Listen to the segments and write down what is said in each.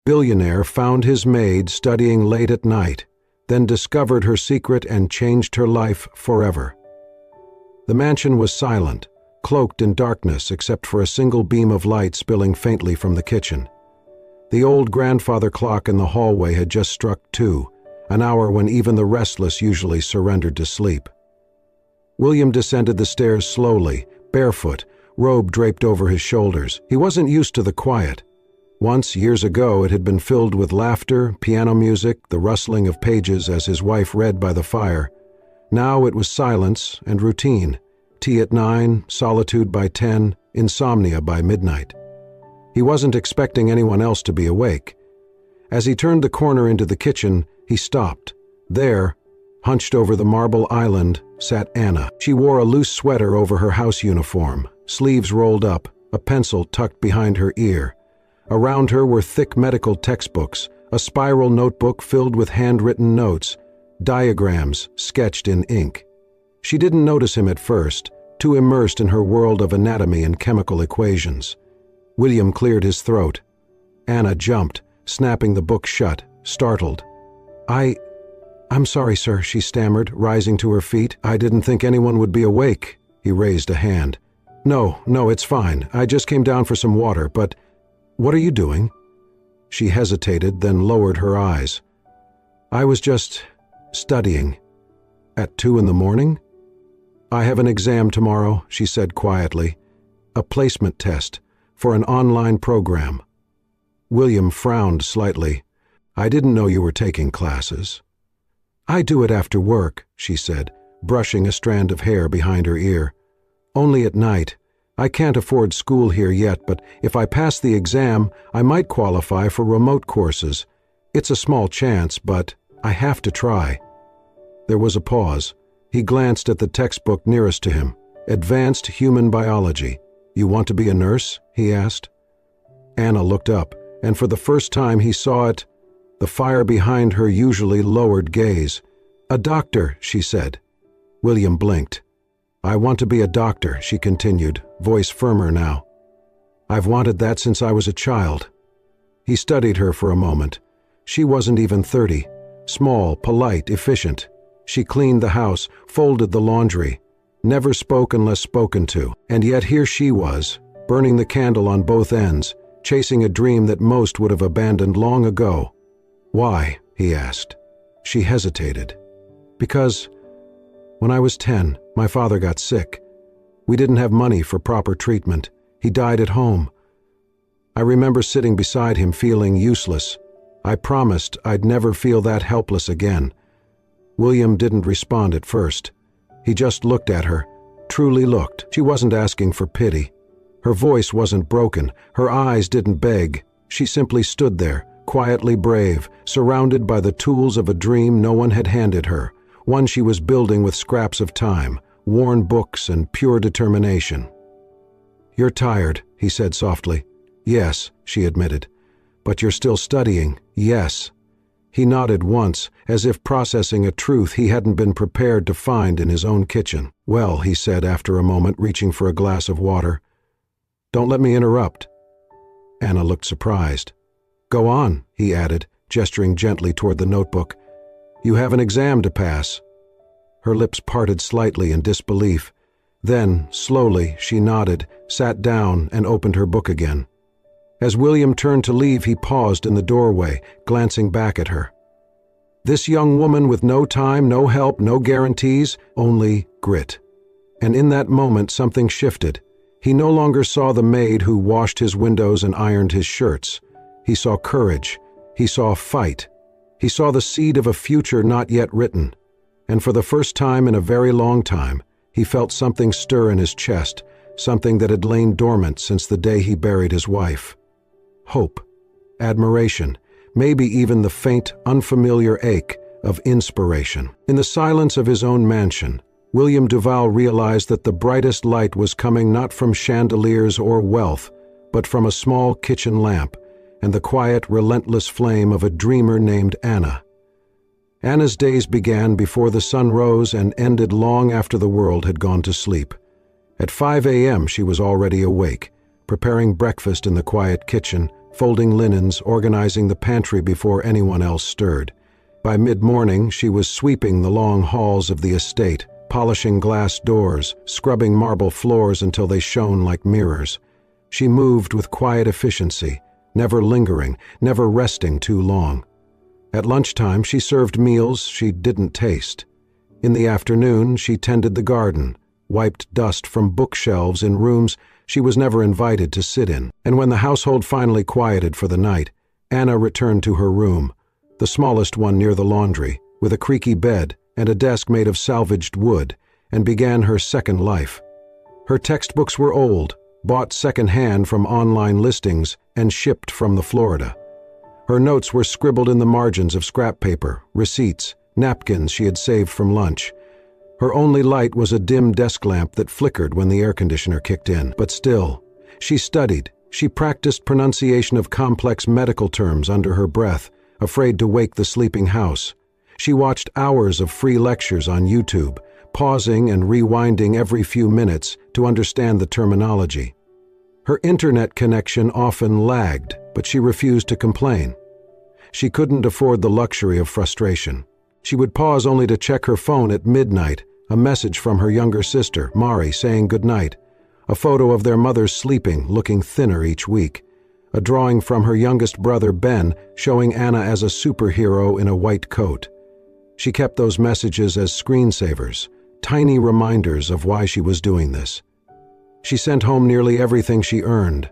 Billionaire found his maid studying late at night, then discovered her secret and changed her life forever. The mansion was silent, cloaked in darkness except for a single beam of light spilling faintly from the kitchen. The old grandfather clock in the hallway had just struck 2, an hour when even the restless usually surrendered to sleep. William descended the stairs slowly, barefoot, robe draped over his shoulders. He wasn't used to the quiet. Once, years ago, it had been filled with laughter, piano music, the rustling of pages as his wife read by the fire. Now it was silence and routine. Tea at 9, solitude by 10, insomnia by midnight. He wasn't expecting anyone else to be awake. As he turned the corner into the kitchen, he stopped. There, hunched over the marble island, sat Anna. She wore a loose sweater over her house uniform, sleeves rolled up, a pencil tucked behind her ear. Around her were thick medical textbooks, a spiral notebook filled with handwritten notes, diagrams sketched in ink. She didn't notice him at first, too immersed in her world of anatomy and chemical equations. William cleared his throat. Anna jumped, snapping the book shut, startled. I'm sorry, sir," she stammered, rising to her feet. "I didn't think anyone would be awake." He raised a hand. No, it's fine. I just came down for some water, but what are you doing?" She hesitated, then lowered her eyes. "I was just studying." "At 2 in the morning?" "I have an exam tomorrow," she said quietly. "A placement test for an online program." William frowned slightly. "I didn't know you were taking classes." "I do it after work," she said, brushing a strand of hair behind her ear. "Only at night. I can't afford school here yet, but if I pass the exam, I might qualify for remote courses. It's a small chance, but I have to try." There was a pause. He glanced at the textbook nearest to him. Advanced Human Biology. "You want to be a nurse?" he asked. Anna looked up, and for the first time he saw it, the fire behind her usually lowered gaze. "A doctor," she said. William blinked. "I want to be a doctor," she continued, voice firmer now. "I've wanted that since I was a child." He studied her for a moment. She wasn't even 30. Small, polite, efficient. She cleaned the house, folded the laundry, never spoke unless spoken to. And yet here she was, burning the candle on both ends, chasing a dream that most would have abandoned long ago. "Why?" he asked. She hesitated. "Because when I was 10, my father got sick. We didn't have money for proper treatment. He died at home. I remember sitting beside him feeling useless. I promised I'd never feel that helpless again." William didn't respond at first. He just looked at her, truly looked. She wasn't asking for pity. Her voice wasn't broken. Her eyes didn't beg. She simply stood there, quietly brave, surrounded by the tools of a dream no one had handed her, one she was building with scraps of time, worn books, and pure determination. "You're tired," he said softly. "Yes," she admitted. "But you're still studying." "Yes." He nodded once, as if processing a truth he hadn't been prepared to find in his own kitchen. "Well," he said after a moment, reaching for a glass of water. "Don't let me interrupt." Anna looked surprised. "Go on," he added, gesturing gently toward the notebook. "You have an exam to pass." Her lips parted slightly in disbelief. Then, slowly, she nodded, sat down, and opened her book again. As William turned to leave, he paused in the doorway, glancing back at her. This young woman with no time, no help, no guarantees, only grit. And in that moment, something shifted. He no longer saw the maid who washed his windows and ironed his shirts. He saw courage. He saw fight. He saw the seed of a future not yet written. And for the first time in a very long time, he felt something stir in his chest, something that had lain dormant since the day he buried his wife. Hope, admiration, maybe even the faint, unfamiliar ache of inspiration. In the silence of his own mansion, William Duval realized that the brightest light was coming not from chandeliers or wealth, but from a small kitchen lamp and the quiet, relentless flame of a dreamer named Anna. Anna's days began before the sun rose and ended long after the world had gone to sleep. At 5 a.m. she was already awake, preparing breakfast in the quiet kitchen, folding linens, organizing the pantry before anyone else stirred. By mid-morning, she was sweeping the long halls of the estate, polishing glass doors, scrubbing marble floors until they shone like mirrors. She moved with quiet efficiency, never lingering, never resting too long. At lunchtime, she served meals she didn't taste. In the afternoon, she tended the garden, wiped dust from bookshelves in rooms she was never invited to sit in. And when the household finally quieted for the night, Anna returned to her room, the smallest one near the laundry, with a creaky bed and a desk made of salvaged wood, and began her second life. Her textbooks were old, bought second-hand from online listings and shipped from the Florida. Her notes were scribbled in the margins of scrap paper, receipts, napkins she had saved from lunch. Her only light was a dim desk lamp that flickered when the air conditioner kicked in. But still, she studied. She practiced pronunciation of complex medical terms under her breath, afraid to wake the sleeping house. She watched hours of free lectures on YouTube, pausing and rewinding every few minutes to understand the terminology. Her internet connection often lagged, but she refused to complain. She couldn't afford the luxury of frustration. She would pause only to check her phone at midnight, a message from her younger sister, Mari, saying goodnight, a photo of their mother sleeping, looking thinner each week, a drawing from her youngest brother, Ben, showing Anna as a superhero in a white coat. She kept those messages as screensavers, tiny reminders of why she was doing this. She sent home nearly everything she earned.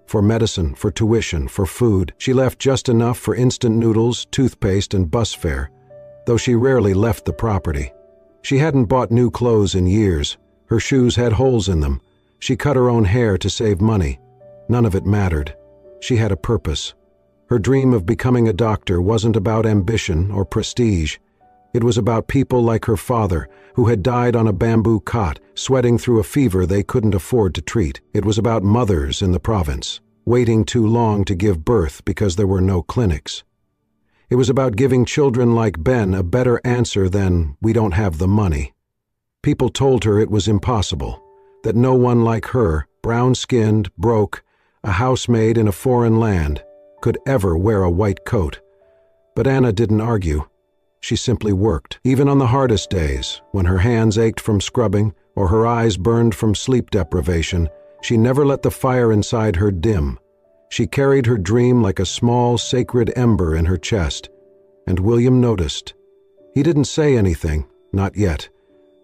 For medicine, for tuition, for food. She left just enough for instant noodles, toothpaste, and bus fare, though she rarely left the property. She hadn't bought new clothes in years. Her shoes had holes in them. She cut her own hair to save money. None of it mattered. She had a purpose. Her dream of becoming a doctor wasn't about ambition or prestige. It was about people like her father, who had died on a bamboo cot, sweating through a fever they couldn't afford to treat. It was about mothers in the province, waiting too long to give birth because there were no clinics. It was about giving children like Ben a better answer than, "We don't have the money." People told her it was impossible, that no one like her, brown-skinned, broke, a housemaid in a foreign land, could ever wear a white coat. But Anna didn't argue. She simply worked. Even on the hardest days, when her hands ached from scrubbing or her eyes burned from sleep deprivation, she never let the fire inside her dim. She carried her dream like a small, sacred ember in her chest. And William noticed. He didn't say anything, not yet,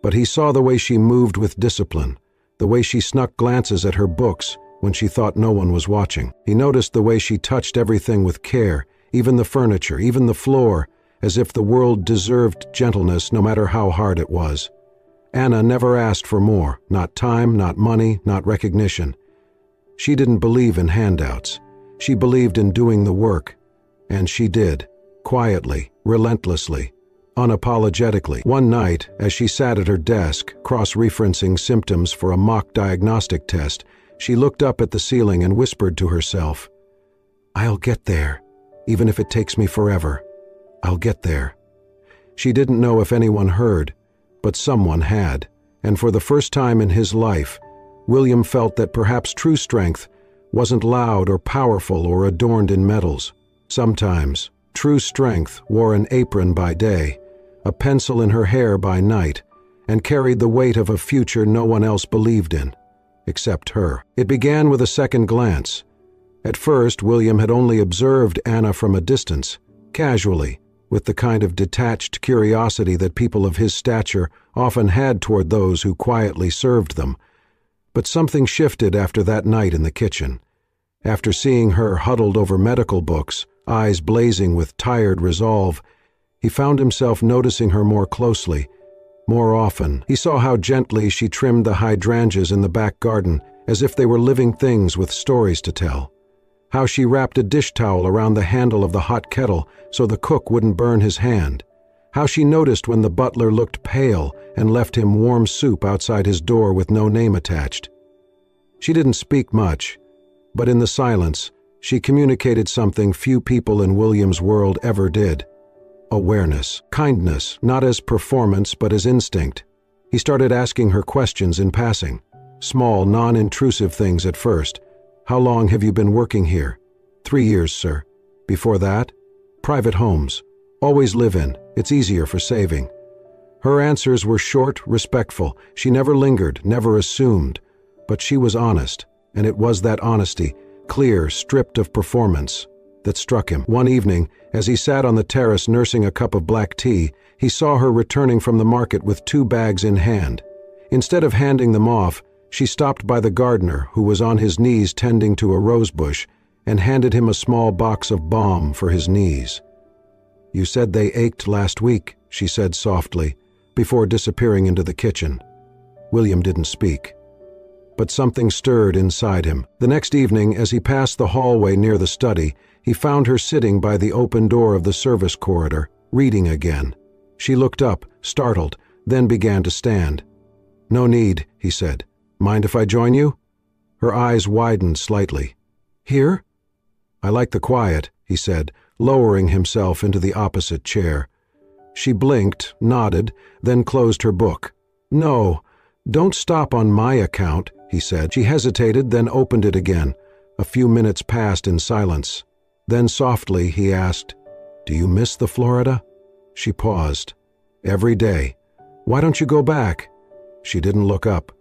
but he saw the way she moved with discipline, the way she snuck glances at her books when she thought no one was watching. He noticed the way she touched everything with care, even the furniture, even the floor, as if the world deserved gentleness no matter how hard it was. Anna never asked for more, not time, not money, not recognition. She didn't believe in handouts. She believed in doing the work. And she did, quietly, relentlessly, unapologetically. One night, as she sat at her desk, cross-referencing symptoms for a mock diagnostic test, she looked up at the ceiling and whispered to herself, "I'll get there, even if it takes me forever. I'll get there." She didn't know if anyone heard, but someone had, and for the first time in his life, William felt that perhaps true strength wasn't loud or powerful or adorned in medals. Sometimes, true strength wore an apron by day, a pencil in her hair by night, and carried the weight of a future no one else believed in, except her. It began with a second glance. At first, William had only observed Anna from a distance, casually, with the kind of detached curiosity that people of his stature often had toward those who quietly served them. But something shifted after that night in the kitchen. After seeing her huddled over medical books, eyes blazing with tired resolve, he found himself noticing her more closely. More often, he saw how gently she trimmed the hydrangeas in the back garden, as if they were living things with stories to tell. How she wrapped a dish towel around the handle of the hot kettle so the cook wouldn't burn his hand. How she noticed when the butler looked pale and left him warm soup outside his door with no name attached. She didn't speak much, but in the silence, she communicated something few people in William's world ever did. Awareness, kindness, not as performance but as instinct. He started asking her questions in passing, small, non-intrusive things at first. How long have you been working here? 3 years, sir. Before that, private homes. Always live in. It's easier for saving. Her answers were short, respectful. She never lingered, never assumed. But she was honest, and it was that honesty, clear, stripped of performance, that struck him. One evening, as he sat on the terrace nursing a cup of black tea, he saw her returning from the market with 2 bags in hand. Instead of handing them off, she stopped by the gardener, who was on his knees tending to a rosebush, and handed him a small box of balm for his knees. "You said they ached last week," she said softly, before disappearing into the kitchen. William didn't speak. But something stirred inside him. The next evening, as he passed the hallway near the study, he found her sitting by the open door of the service corridor, reading again. She looked up, startled, then began to stand. "No need," he said. "Mind if I join you?" Her eyes widened slightly. "Here?" "I like the quiet," he said, lowering himself into the opposite chair. She blinked, nodded, then closed her book. "No, don't stop on my account," he said. She hesitated, then opened it again. A few minutes passed in silence. Then softly he asked, "Do you miss the Florida?" She paused. "Every day." "Why don't you go back?" She didn't look up.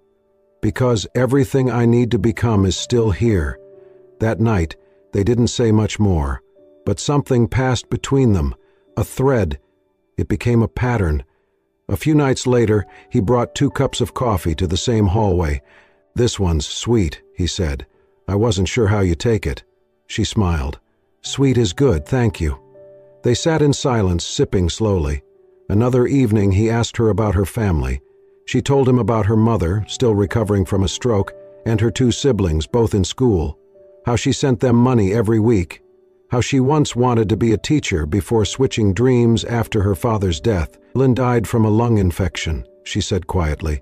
"Because everything I need to become is still here." That night, they didn't say much more, but something passed between them, a thread. It became a pattern. A few nights later, he brought 2 cups of coffee to the same hallway. "This one's sweet," he said. "I wasn't sure how you take it." She smiled. "Sweet is good, thank you." They sat in silence, sipping slowly. Another evening, he asked her about her family. She told him about her mother, still recovering from a stroke, and her 2 siblings, both in school. How she sent them money every week. How she once wanted to be a teacher before switching dreams after her father's death. "Lynn died from a lung infection," she said quietly.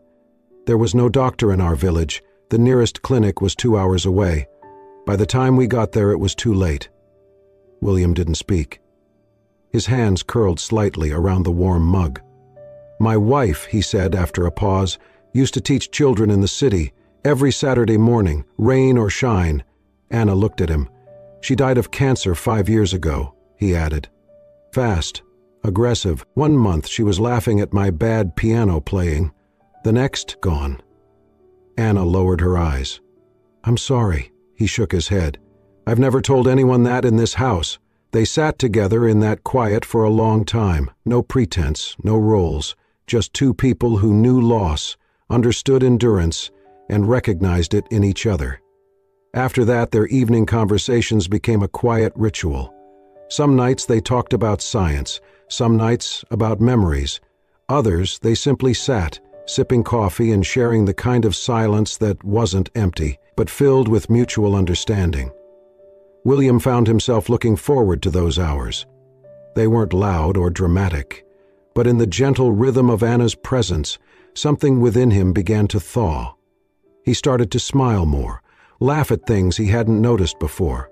"There was no doctor in our village. The nearest clinic was 2 hours away. By the time we got there, it was too late." William didn't speak. His hands curled slightly around the warm mug. "My wife," he said after a pause, "used to teach children in the city, every Saturday morning, rain or shine." Anna looked at him. "She died of cancer 5 years ago," he added. "Fast, aggressive. 1 month she was laughing at my bad piano playing. The next, gone." Anna lowered her eyes. "I'm sorry," he shook his head. "I've never told anyone that in this house." They sat together in that quiet for a long time. No pretense, no roles. Just 2 people who knew loss, understood endurance, and recognized it in each other. After that, their evening conversations became a quiet ritual. Some nights they talked about science, some nights about memories. Others, they simply sat, sipping coffee and sharing the kind of silence that wasn't empty, but filled with mutual understanding. William found himself looking forward to those hours. They weren't loud or dramatic, but in the gentle rhythm of Anna's presence, something within him began to thaw. He started to smile more, laugh at things he hadn't noticed before.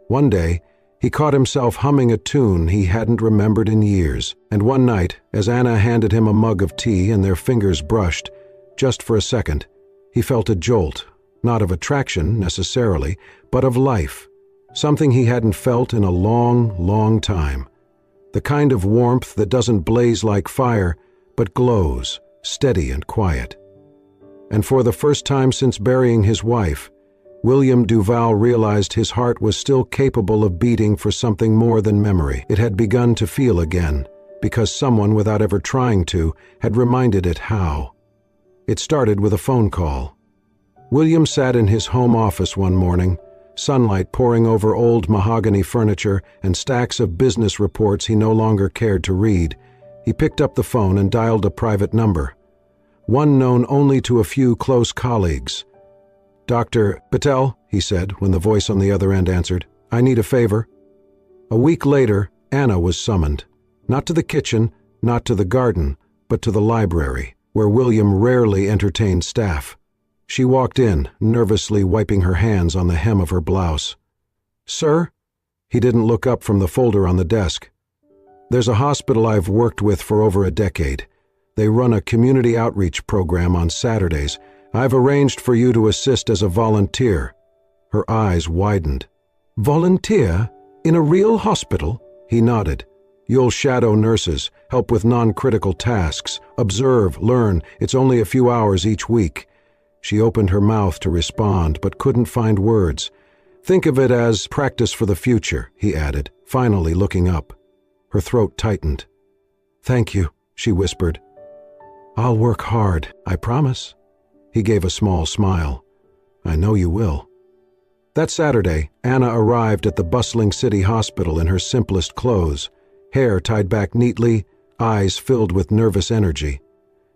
One day, he caught himself humming a tune he hadn't remembered in years, and one night, as Anna handed him a mug of tea and their fingers brushed, just for a second, he felt a jolt, not of attraction necessarily, but of life. Something he hadn't felt in a long, long time. The kind of warmth that doesn't blaze like fire, but glows, steady and quiet. And for the first time since burying his wife, William Duval realized his heart was still capable of beating for something more than memory. It had begun to feel again, because someone, without ever trying to, had reminded it how. It started with a phone call. William sat in his home office one morning, sunlight pouring over old mahogany furniture and stacks of business reports he no longer cared to read. He picked up the phone and dialed a private number, one known only to a few close colleagues. "Dr. Patel," he said when the voice on the other end answered, "I need a favor." A week later, Anna was summoned, not to the kitchen, not to the garden, but to the library, where William rarely entertained staff. She walked in, nervously wiping her hands on the hem of her blouse. "Sir?" He didn't look up from the folder on the desk. "There's a hospital I've worked with for over a decade. They run a community outreach program on Saturdays. I've arranged for you to assist as a volunteer." Her eyes widened. Volunteer? In a real hospital? He nodded. You'll shadow nurses, help with non-critical tasks, observe, learn. It's only a few hours each week. She opened her mouth to respond, but couldn't find words. Think of it as practice for the future, he added, finally looking up. Her throat tightened. Thank you, she whispered. I'll work hard, I promise. He gave a small smile. I know you will. That Saturday, Anna arrived at the bustling city hospital in her simplest clothes, hair tied back neatly, eyes filled with nervous energy.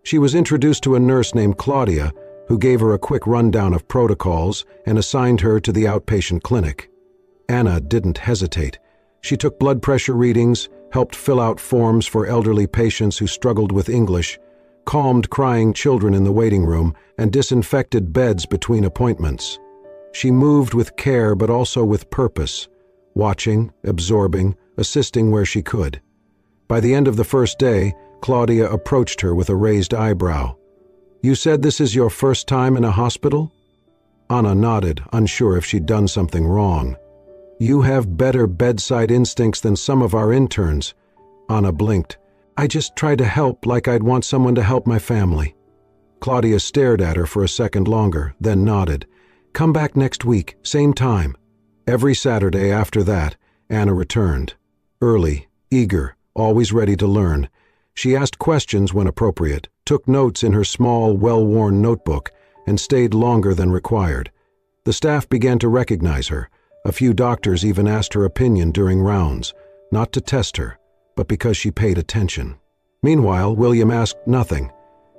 She was introduced to a nurse named Claudia, who gave her a quick rundown of protocols and assigned her to the outpatient clinic. Anna didn't hesitate. She took blood pressure readings, helped fill out forms for elderly patients who struggled with English, calmed crying children in the waiting room, and disinfected beds between appointments. She moved with care but also with purpose, watching, absorbing, assisting where she could. By the end of the first day, Claudia approached her with a raised eyebrow. You said this is your first time in a hospital? Anna nodded, unsure if she'd done something wrong. You have better bedside instincts than some of our interns. Anna blinked. I just try to help like I'd want someone to help my family. Claudia stared at her for a second longer, then nodded. Come back next week, same time. Every Saturday after that, Anna returned. Early, eager, always ready to learn. She asked questions when appropriate, took notes in her small, well-worn notebook, and stayed longer than required. The staff began to recognize her. A few doctors even asked her opinion during rounds, not to test her, but because she paid attention. Meanwhile, William asked nothing.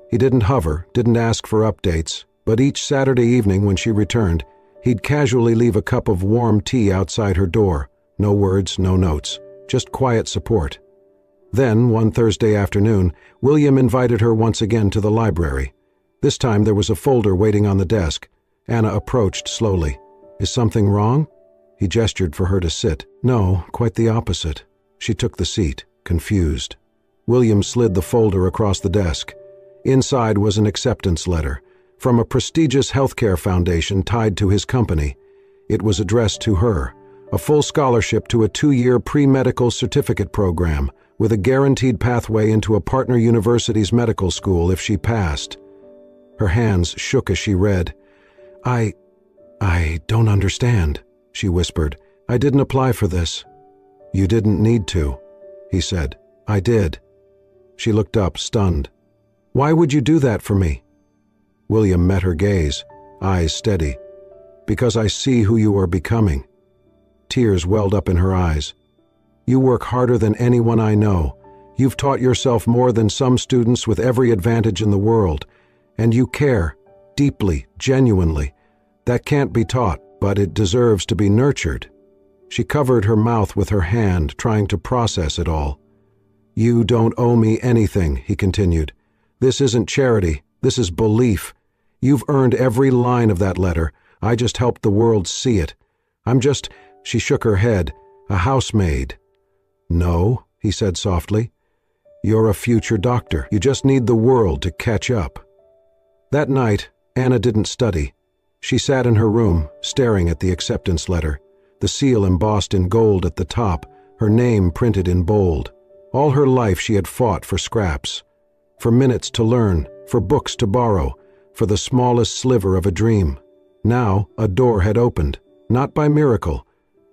He didn't hover, didn't ask for updates, but each Saturday evening when she returned, he'd casually leave a cup of warm tea outside her door. No words, no notes, just quiet support. Then, one Thursday afternoon, William invited her once again to the library. This time there was a folder waiting on the desk. Anna approached slowly. Is something wrong? He gestured for her to sit. No, quite the opposite. She took the seat, confused. William slid the folder across the desk. Inside was an acceptance letter from a prestigious healthcare foundation tied to his company. It was addressed to her, a full scholarship to a 2-year pre-medical certificate program with a guaranteed pathway into a partner university's medical school if she passed. Her hands shook as she read. I don't understand, she whispered. I didn't apply for this. You didn't need to, he said. I did. She looked up, stunned. Why would you do that for me? William met her gaze, eyes steady. Because I see who you are becoming. Tears welled up in her eyes. You work harder than anyone I know. You've taught yourself more than some students with every advantage in the world. And you care, deeply, genuinely. That can't be taught, but it deserves to be nurtured. She covered her mouth with her hand, trying to process it all. You don't owe me anything, he continued. This isn't charity, this is belief. You've earned every line of that letter. I just helped the world see it. I'm just, she shook her head, a housemaid. No, he said softly. You're a future doctor. You just need the world to catch up. That night, Anna didn't study. She sat in her room, staring at the acceptance letter, the seal embossed in gold at the top, her name printed in bold. All her life she had fought for scraps, for minutes to learn, for books to borrow, for the smallest sliver of a dream. Now, a door had opened, not by miracle,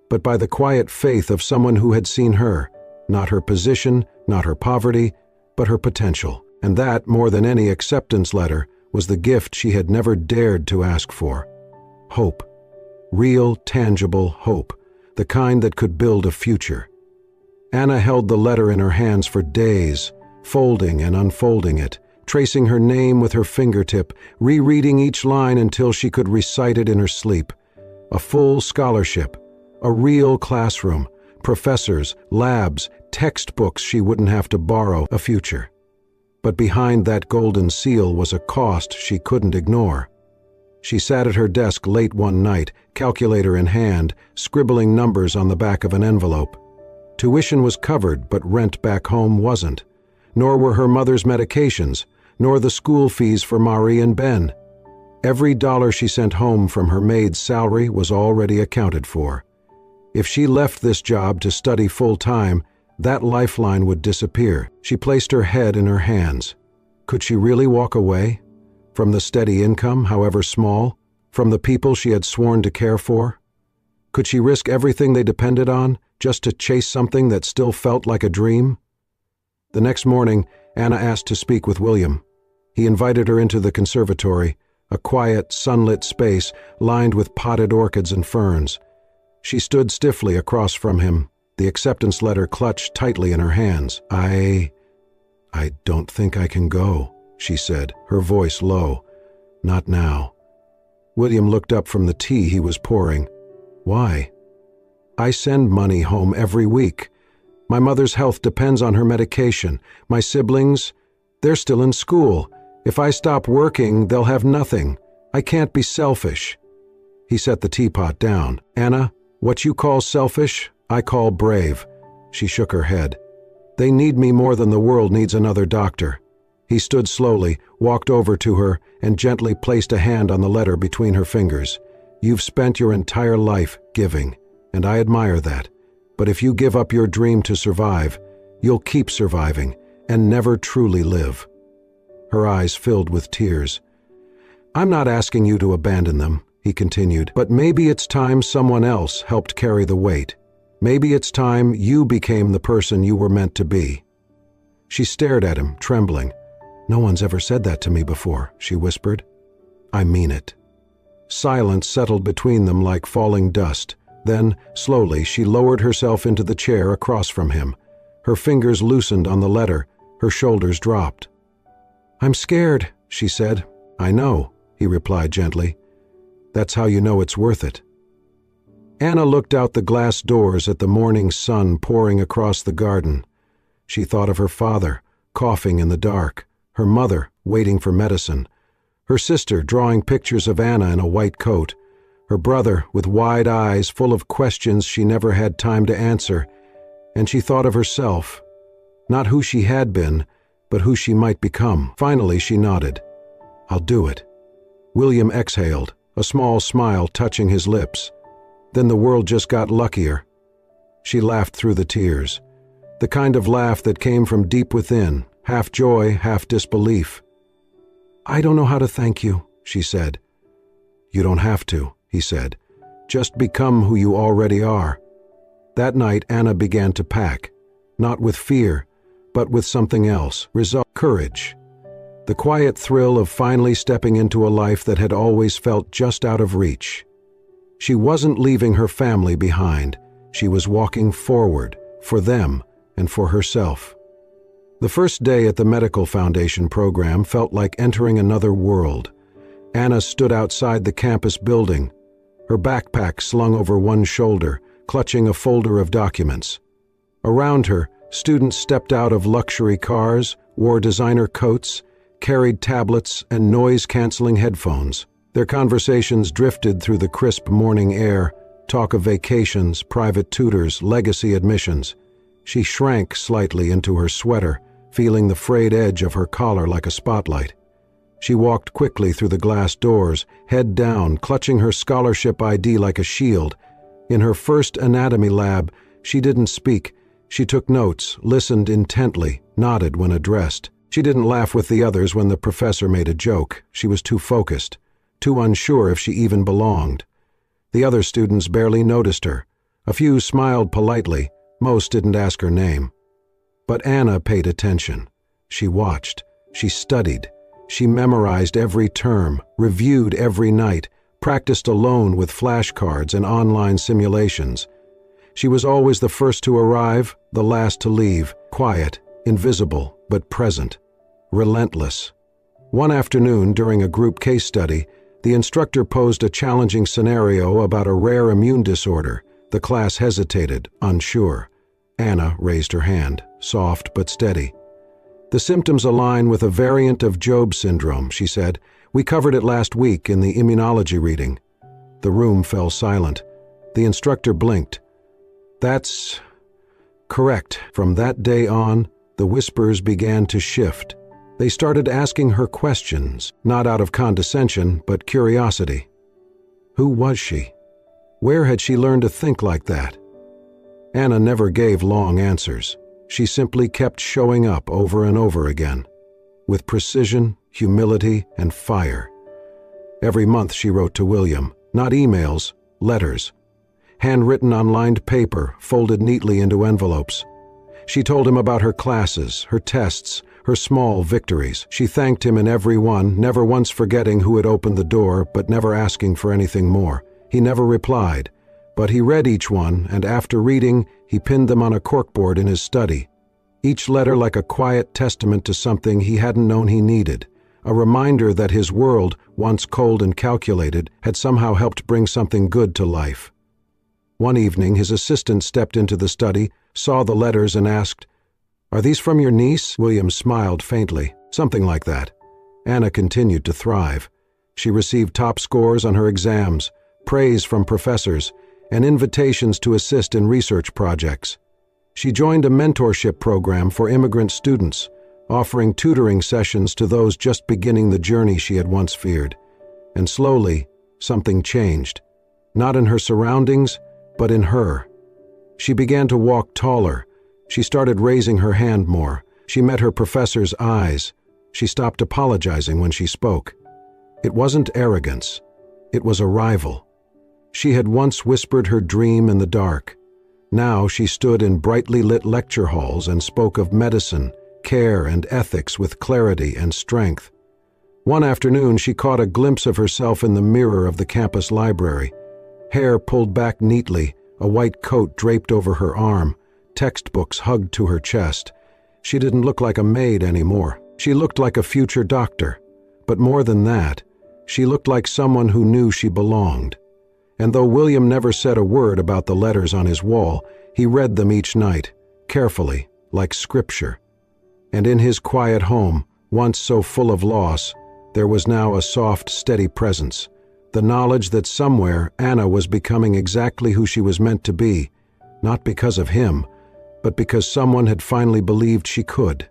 but by the quiet faith of someone who had seen her, not her position, not her poverty, but her potential. And that, more than any acceptance letter, was the gift she had never dared to ask for. Hope. Real, tangible hope, the kind that could build a future. Anna held the letter in her hands for days, folding and unfolding it, tracing her name with her fingertip, rereading each line until she could recite it in her sleep. A full scholarship, a real classroom, professors, labs, textbooks she wouldn't have to borrow, a future. But behind that golden seal was a cost she couldn't ignore. She sat at her desk late one night, calculator in hand, scribbling numbers on the back of an envelope. Tuition was covered, but rent back home wasn't. Nor were her mother's medications, nor the school fees for Mari and Ben. Every dollar she sent home from her maid's salary was already accounted for. If she left this job to study full-time, that lifeline would disappear. She placed her head in her hands. Could she really walk away? From the steady income, however small? From the people she had sworn to care for? Could she risk everything they depended on, just to chase something that still felt like a dream? The next morning, Anna asked to speak with William. He invited her into the conservatory, a quiet, sunlit space lined with potted orchids and ferns. She stood stiffly across from him, the acceptance letter clutched tightly in her hands. I don't think I can go, she said, her voice low. Not now. William looked up from the tea he was pouring. Why? I send money home every week. My mother's health depends on her medication. My siblings, they're still in school. If I stop working, they'll have nothing. I can't be selfish. He set the teapot down. Anna, what you call selfish, I call brave. She shook her head. They need me more than the world needs another doctor. He stood slowly, walked over to her, and gently placed a hand on the letter between her fingers. You've spent your entire life giving, and I admire that. But if you give up your dream to survive, you'll keep surviving and never truly live. Her eyes filled with tears. I'm not asking you to abandon them, he continued, but maybe it's time someone else helped carry the weight. Maybe it's time you became the person you were meant to be. She stared at him, trembling. No one's ever said that to me before, she whispered. I mean it. Silence settled between them like falling dust. Then, slowly, she lowered herself into the chair across from him. Her fingers loosened on the letter, her shoulders dropped. I'm scared, she said. I know, he replied gently. That's how you know it's worth it. Anna looked out the glass doors at the morning sun pouring across the garden. She thought of her father, coughing in the dark, her mother waiting for medicine, her sister drawing pictures of Anna in a white coat, her brother with wide eyes full of questions she never had time to answer, and she thought of herself, not who she had been, but who she might become. Finally, she nodded. I'll do it. William exhaled, a small smile touching his lips. Then the world just got luckier. She laughed through the tears, the kind of laugh that came from deep within, half joy, half disbelief. I don't know how to thank you, she said. You don't have to, he said. Just become who you already are. That night, Anna began to pack, not with fear, but with something else, courage. The quiet thrill of finally stepping into a life that had always felt just out of reach. She wasn't leaving her family behind. She was walking forward, for them and for herself. The first day at the Medical Foundation program felt like entering another world. Anna stood outside the campus building, her backpack slung over one shoulder, clutching a folder of documents. Around her, students stepped out of luxury cars, wore designer coats, carried tablets and noise-canceling headphones. Their conversations drifted through the crisp morning air, talk of vacations, private tutors, legacy admissions. She shrank slightly into her sweater, feeling the frayed edge of her collar like a spotlight. She walked quickly through the glass doors, head down, clutching her scholarship ID like a shield. In her first anatomy lab, she didn't speak. She took notes, listened intently, nodded when addressed. She didn't laugh with the others when the professor made a joke. She was too focused, too unsure if she even belonged. The other students barely noticed her. A few smiled politely, most didn't ask her name. But Anna paid attention. She watched, she studied, she memorized every term, reviewed every night, practiced alone with flashcards and online simulations. She was always the first to arrive, the last to leave, quiet, invisible, but present, relentless. One afternoon, during a group case study, the instructor posed a challenging scenario about a rare immune disorder. The class hesitated, unsure. Anna raised her hand, soft but steady. The symptoms align with a variant of Job syndrome, she said. We covered it last week in the immunology reading. The room fell silent. The instructor blinked. That's correct. From that day on, the whispers began to shift. They started asking her questions, not out of condescension, but curiosity. Who was she? Where had she learned to think like that? Anna never gave long answers. She simply kept showing up over and over again, with precision, humility, and fire. Every month she wrote to William, not emails, letters, handwritten on lined paper, folded neatly into envelopes. She told him about her classes, her tests, her small victories. She thanked him in every one, never once forgetting who had opened the door, but never asking for anything more. He never replied, but he read each one, and after reading, he pinned them on a corkboard in his study. Each letter like a quiet testament to something he hadn't known he needed, a reminder that his world, once cold and calculated, had somehow helped bring something good to life. One evening, his assistant stepped into the study, saw the letters, and asked, "Are these from your niece?" William smiled faintly. "Something like that." Anna continued to thrive. She received top scores on her exams, praise from professors, and invitations to assist in research projects. She joined a mentorship program for immigrant students, offering tutoring sessions to those just beginning the journey she had once feared. And slowly, something changed. Not in her surroundings, but in her. She began to walk taller. She started raising her hand more. She met her professor's eyes. She stopped apologizing when she spoke. It wasn't arrogance. It was arrival. She had once whispered her dream in the dark. Now she stood in brightly lit lecture halls and spoke of medicine, care, and ethics with clarity and strength. One afternoon she caught a glimpse of herself in the mirror of the campus library. Hair pulled back neatly, a white coat draped over her arm, textbooks hugged to her chest. She didn't look like a maid anymore. She looked like a future doctor. But more than that, she looked like someone who knew she belonged. And though William never said a word about the letters on his wall, he read them each night, carefully, like scripture. And in his quiet home, once so full of loss, there was now a soft, steady presence, the knowledge that somewhere Anna was becoming exactly who she was meant to be, not because of him, but because someone had finally believed she could.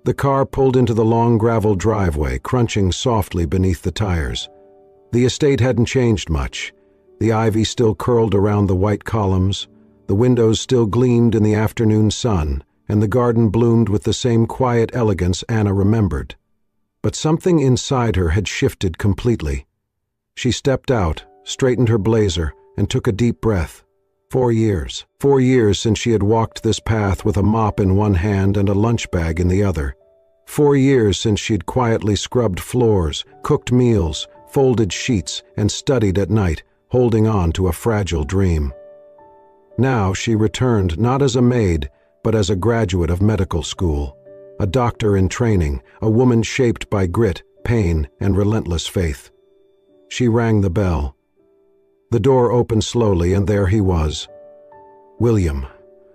The car pulled into the long gravel driveway, crunching softly beneath the tires. The estate hadn't changed much. The ivy still curled around the white columns, the windows still gleamed in the afternoon sun, and the garden bloomed with the same quiet elegance Anna remembered. But something inside her had shifted completely. She stepped out, straightened her blazer, and took a deep breath. 4 years. 4 years since she had walked this path with a mop in one hand and a lunch bag in the other. 4 years since she'd quietly scrubbed floors, cooked meals, folded sheets, and studied at night, holding on to a fragile dream. Now she returned not as a maid, but as a graduate of medical school, a doctor in training, a woman shaped by grit, pain, and relentless faith. She rang the bell. The door opened slowly, and there he was. William,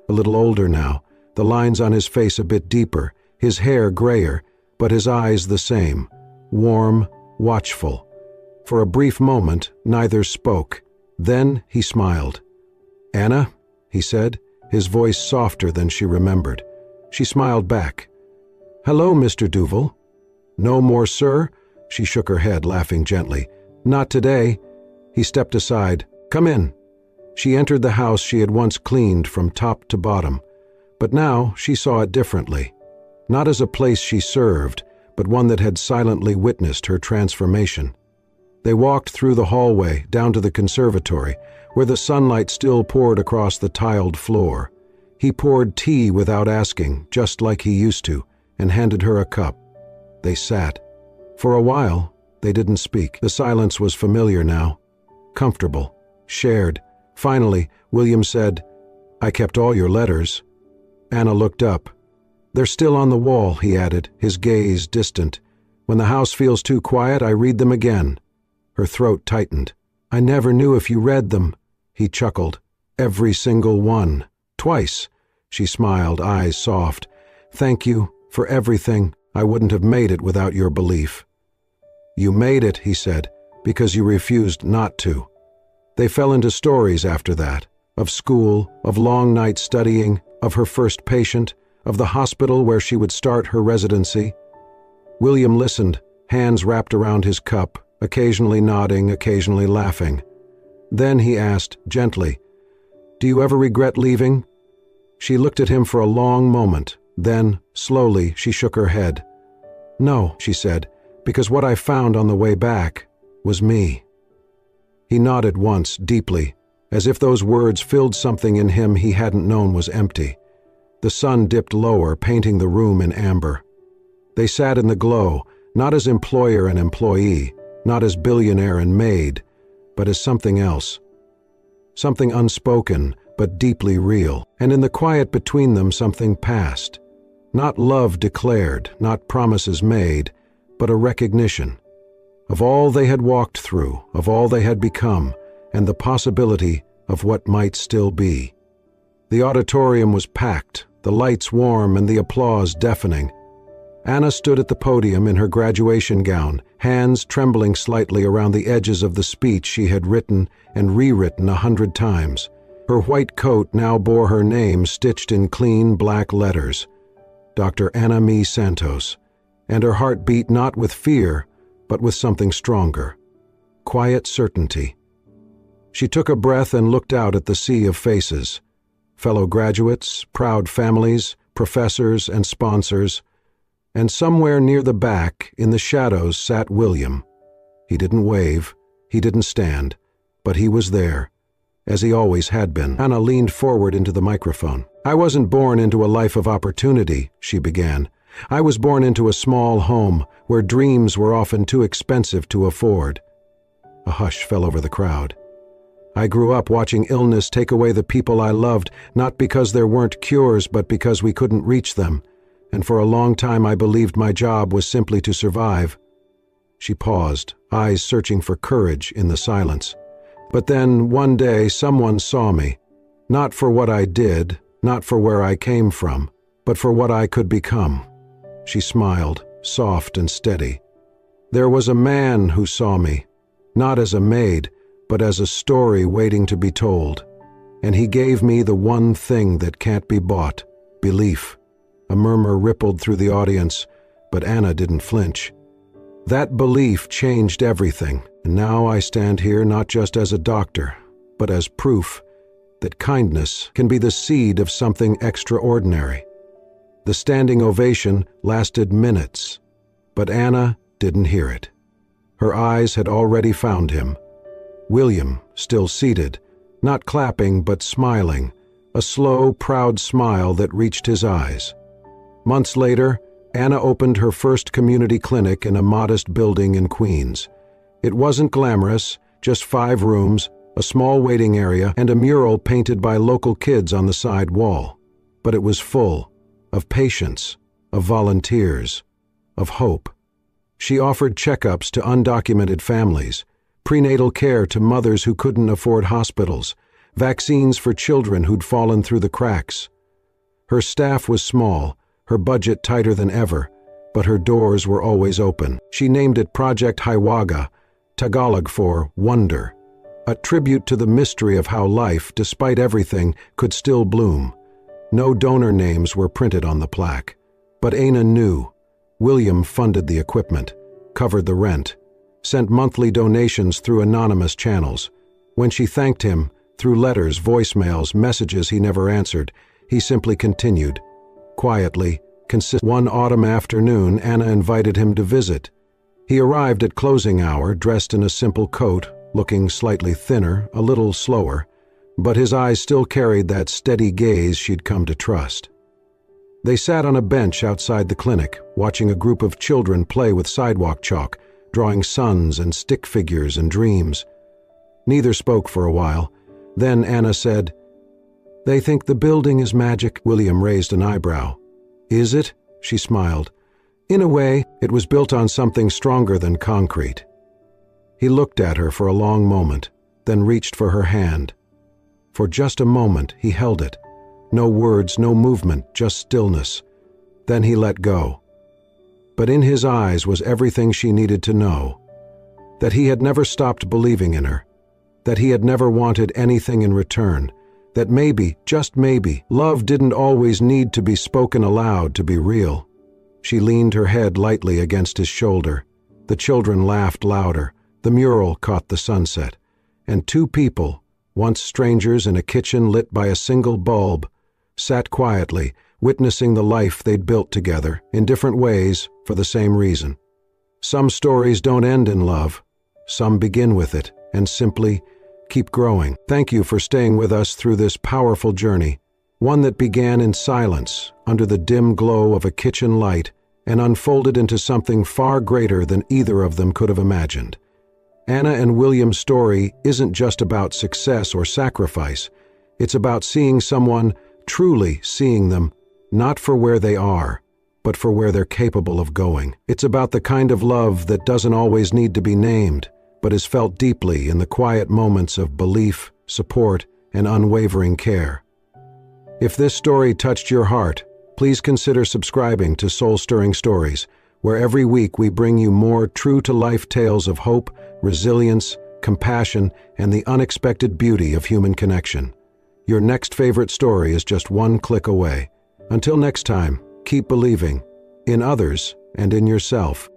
a little older now, the lines on his face a bit deeper, his hair grayer, but his eyes the same, warm, watchful. For a brief moment, neither spoke. Then he smiled. "Anna," he said, his voice softer than she remembered. She smiled back. "Hello, Mr. Duval." "No more, sir?" She shook her head, laughing gently. "Not today." He stepped aside. "Come in." She entered the house she had once cleaned from top to bottom, but now she saw it differently. Not as a place she served, but one that had silently witnessed her transformation. They walked through the hallway, down to the conservatory, where the sunlight still poured across the tiled floor. He poured tea without asking, just like he used to, and handed her a cup. They sat. For a while, they didn't speak. The silence was familiar now, comfortable, shared. Finally, William said, "I kept all your letters." Anna looked up. "They're still on the wall," he added, his gaze distant. "When the house feels too quiet, I read them again." Her throat tightened. "I never knew if you read them." He chuckled. "Every single one. Twice." She smiled, eyes soft. "Thank you for everything. I wouldn't have made it without your belief." "You made it," he said, "because you refused not to." They fell into stories after that, of school, of long nights studying, of her first patient, of the hospital where she would start her residency. William listened, hands wrapped around his cup, occasionally nodding, occasionally laughing. Then he asked, gently, "Do you ever regret leaving?" She looked at him for a long moment. Then, slowly, she shook her head. "No," she said, "because what I found on the way back was me." He nodded once, deeply, as if those words filled something in him he hadn't known was empty. The sun dipped lower, painting the room in amber. They sat in the glow, not as employer and employee, not as billionaire and maid, but as something else. Something unspoken, but deeply real. And in the quiet between them something passed. Not love declared, not promises made, but a recognition of all they had walked through, of all they had become, and the possibility of what might still be. The auditorium was packed, the lights warm and the applause deafening. Anna stood at the podium in her graduation gown, hands trembling slightly around the edges of the speech she had written and rewritten 100 times. Her white coat now bore her name stitched in clean black letters, Dr. Anna Mee Santos, and her heart beat not with fear, but with something stronger, quiet certainty. She took a breath and looked out at the sea of faces, fellow graduates, proud families, professors and sponsors, and somewhere near the back, in the shadows, sat William. He didn't wave, he didn't stand, but he was there, as he always had been. Anna leaned forward into the microphone. "I wasn't born into a life of opportunity," she began. "I was born into a small home where dreams were often too expensive to afford." A hush fell over the crowd. "I grew up watching illness take away the people I loved, not because there weren't cures, but because we couldn't reach them. And for a long time I believed my job was simply to survive." She paused, eyes searching for courage in the silence. "But then, one day, someone saw me. Not for what I did, not for where I came from, but for what I could become." She smiled, soft and steady. "There was a man who saw me, not as a maid, but as a story waiting to be told. And he gave me the one thing that can't be bought, belief." A murmur rippled through the audience, but Anna didn't flinch. "That belief changed everything, and now I stand here not just as a doctor, but as proof that kindness can be the seed of something extraordinary." The standing ovation lasted minutes, but Anna didn't hear it. Her eyes had already found him. William, still seated, not clapping but smiling, a slow, proud smile that reached his eyes. Months later, Anna opened her first community clinic in a modest building in Queens. It wasn't glamorous, just 5 rooms, a small waiting area, and a mural painted by local kids on the side wall. But it was full of patients, of volunteers, of hope. She offered checkups to undocumented families, prenatal care to mothers who couldn't afford hospitals, vaccines for children who'd fallen through the cracks. Her staff was small, her budget tighter than ever, but her doors were always open. She named it Project Hiwaga, Tagalog for wonder, a tribute to the mystery of how life, despite everything, could still bloom. No donor names were printed on the plaque, but Anna knew. William funded the equipment, covered the rent, sent monthly donations through anonymous channels. When she thanked him, through letters, voicemails, messages he never answered, he simply continued. Quietly, one autumn afternoon, Anna invited him to visit. He arrived at closing hour, dressed in a simple coat, looking slightly thinner, a little slower, but his eyes still carried that steady gaze she'd come to trust. They sat on a bench outside the clinic, watching a group of children play with sidewalk chalk, drawing suns and stick figures and dreams. Neither spoke for a while. Then Anna said, "They think the building is magic." William raised an eyebrow. "Is it?" She smiled. "In a way, it was built on something stronger than concrete." He looked at her for a long moment, then reached for her hand. For just a moment, he held it. No words, no movement, just stillness. Then he let go. But in his eyes was everything she needed to know. That he had never stopped believing in her. That he had never wanted anything in return. That maybe, just maybe, love didn't always need to be spoken aloud to be real. She leaned her head lightly against his shoulder. The children laughed louder. The mural caught the sunset. And 2 people, once strangers in a kitchen lit by a single bulb, sat quietly, witnessing the life they'd built together, in different ways, for the same reason. Some stories don't end in love. Some begin with it, and simply keep growing. Thank you for staying with us through this powerful journey, one that began in silence, under the dim glow of a kitchen light, and unfolded into something far greater than either of them could have imagined. Anna and William's story isn't just about success or sacrifice. It's about seeing someone, truly seeing them, not for where they are, but for where they're capable of going. It's about the kind of love that doesn't always need to be named, but is felt deeply in the quiet moments of belief, support, and unwavering care. If this story touched your heart, please consider subscribing to Soul-Stirring Stories, where every week we bring you more true-to-life tales of hope, resilience, compassion, and the unexpected beauty of human connection. Your next favorite story is just one click away. Until next time, keep believing in others and in yourself.